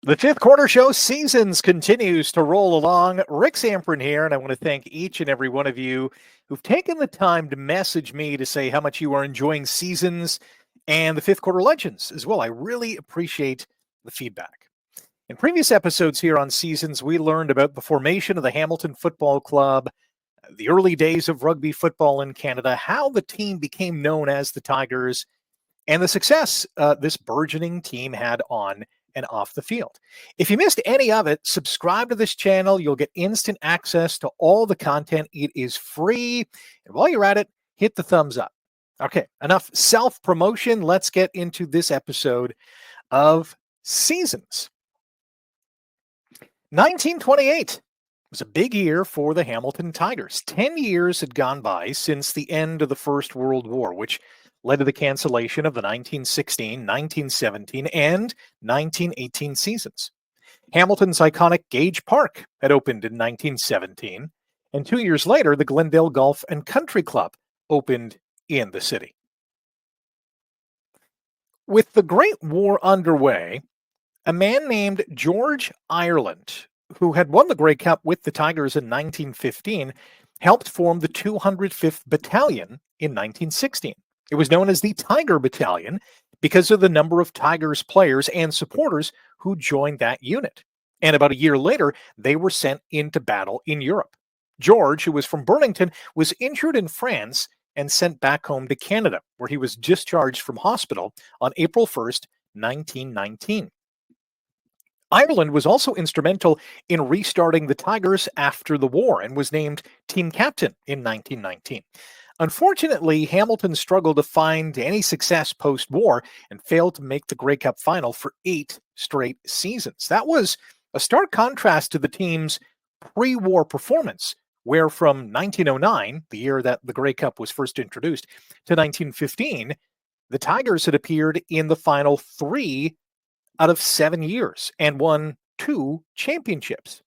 The fifth quarter show seasons continues to roll along. Rick Samprin here, and I want to thank each and every one of you who've taken the time to message me to say how much you are enjoying seasons and the fifth quarter legends as well. I really appreciate the feedback. In previous episodes here on Seasons, we learned about the formation of the Hamilton Football Club, the early days of rugby football in Canada, how the team became known as the Tigers, and the success this burgeoning team had on and off the field. If you missed any of it, subscribe to this channel. You'll get instant access to all the content. It is free. And while you're at it, hit the thumbs up. Okay, enough self-promotion. Let's get into this episode of Seasons. 1928 was a big year for the Hamilton Tigers. 10 years had gone by since the end of the First World War, which led to the cancellation of the 1916, 1917, and 1918 seasons. Hamilton's iconic Gage Park had opened in 1917, and 2 years later, the Glendale Golf and Country Club opened in the city. With the Great War underway, a man named George Ireland, who had won the Grey Cup with the Tigers in 1915, helped form the 205th Battalion in 1916. It was known as the Tiger Battalion because of the number of Tigers players and supporters who joined that unit. And about a year later, they were sent into battle in Europe. George, who was from Burlington, was injured in France and sent back home to Canada, where he was discharged from hospital on April 1st, 1919. Ireland was also instrumental in restarting the Tigers after the war and was named team captain in 1919. Unfortunately, Hamilton struggled to find any success post-war and failed to make the Grey Cup final for 8 straight seasons. That was a stark contrast to the team's pre-war performance, where from 1909, the year that the Grey Cup was first introduced, to 1915, the Tigers had appeared in the final 3 out of 7 years and won 2 championships.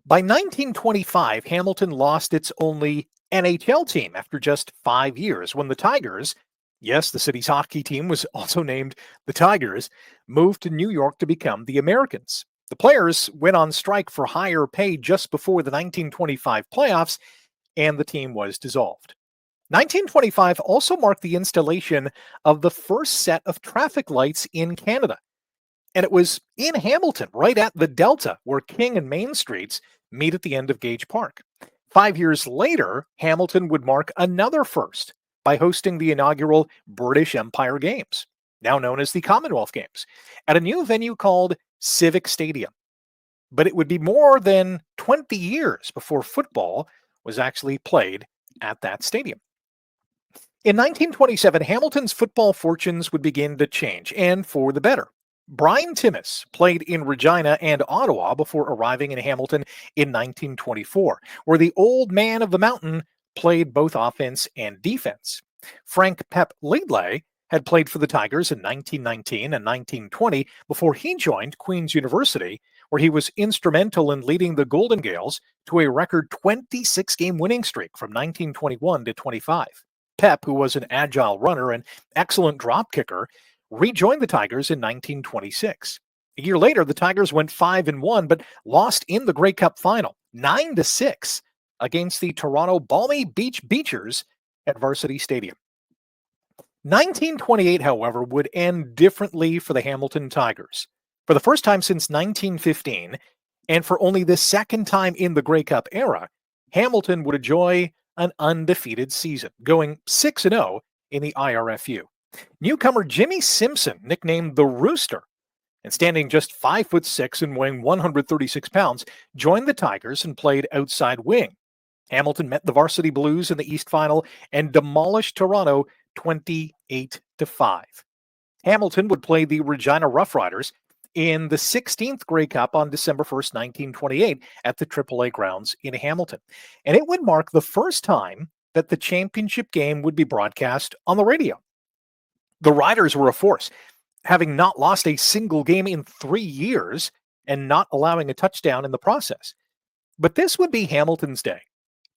By 1925, Hamilton lost its only NHL team after just 5 years when the Tigers, yes, the city's hockey team was also named the Tigers, moved to New York to become the Americans. The players went on strike for higher pay just before the 1925 playoffs, and the team was dissolved. 1925 also marked the installation of the first set of traffic lights in Canada. And it was in Hamilton, right at the Delta, where King and Main Streets meet at the end of Gage Park. 5 years later, Hamilton would mark another first by hosting the inaugural British Empire Games, now known as the Commonwealth Games, at a new venue called Civic Stadium. But it would be more than 20 years before football was actually played at that stadium. In 1927, Hamilton's football fortunes would begin to change, and for the better. Brian Timmis played in Regina and Ottawa before arriving in Hamilton in 1924, where the old man of the mountain played both offense and defense. Frank Pep Laidley had played for the Tigers in 1919 and 1920 before he joined Queen's University, where he was instrumental in leading the Golden Gales to a record 26-game winning streak from 1921 to 25. Pep, who was an agile runner and excellent drop kicker, rejoined the Tigers in 1926. A year later, the Tigers went 5-1, but lost in the Grey Cup final, 9-6, against the Toronto Balmy Beach Beachers at Varsity Stadium. 1928, however, would end differently for the Hamilton Tigers. For the first time since 1915, and for only the second time in the Grey Cup era, Hamilton would enjoy an undefeated season, going 6-0 in the IRFU. Newcomer Jimmy Simpson, nicknamed the Rooster, and standing just 5'6" and weighing 136 pounds, joined the Tigers and played outside wing. Hamilton met the Varsity Blues in the East Final and demolished Toronto 28-5. Hamilton would play the Regina Roughriders in the 16th Grey Cup on December 1st, 1928 at the AAA grounds in Hamilton. And it would mark the first time that the championship game would be broadcast on the radio. The Riders were a force, having not lost a single game in 3 years and not allowing a touchdown in the process. But this would be Hamilton's day.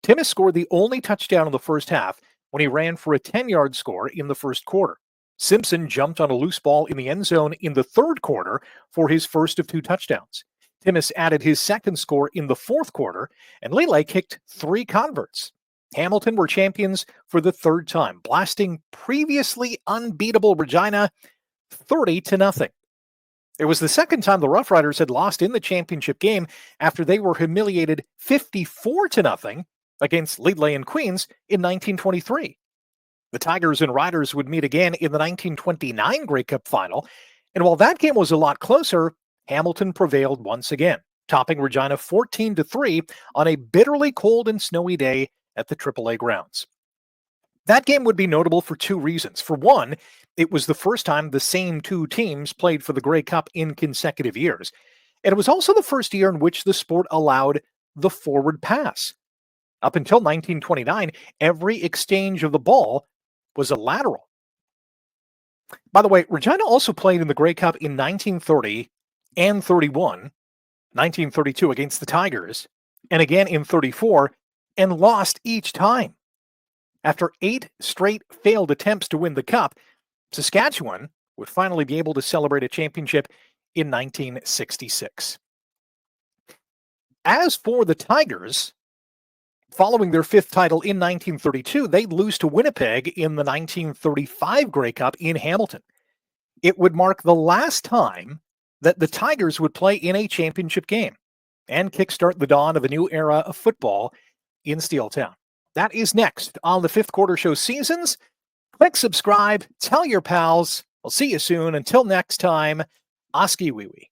Timmis scored the only touchdown in the first half when he ran for a 10-yard score in the first quarter. Simpson jumped on a loose ball in the end zone in the third quarter for his first of 2 touchdowns. Timmis added his second score in the fourth quarter, and Lele kicked 3 converts. Hamilton were champions for the third time, blasting previously unbeatable Regina 30-0. It was the second time the Rough Riders had lost in the championship game after they were humiliated 54-0 against Lele and Queens in 1923. The Tigers and Riders would meet again in the 1929 Grey Cup final, and while that game was a lot closer, Hamilton prevailed once again, topping Regina 14-3 on a bitterly cold and snowy day at the AAA grounds. That game would be notable for 2 reasons. For one, it was the first time the same 2 teams played for the Grey Cup in consecutive years. And it was also the first year in which the sport allowed the forward pass. Up until 1929, every exchange of the ball was a lateral. By the way, Regina also played in the Grey Cup in 1930 and 31, 1932 against the Tigers, and again in 34, and lost each time. After 8 straight failed attempts to win the Cup, Saskatchewan would finally be able to celebrate a championship in 1966. As for the Tigers, following their 5th title in 1932, they'd lose to Winnipeg in the 1935 Grey Cup in Hamilton. It would mark the last time that the Tigers would play in a championship game and kickstart the dawn of a new era of football in Steeltown. That is next on the Fifth Quarter Show Seasons. Click subscribe, tell your pals. I'll see you soon. Until next time, Oski Wee Wee.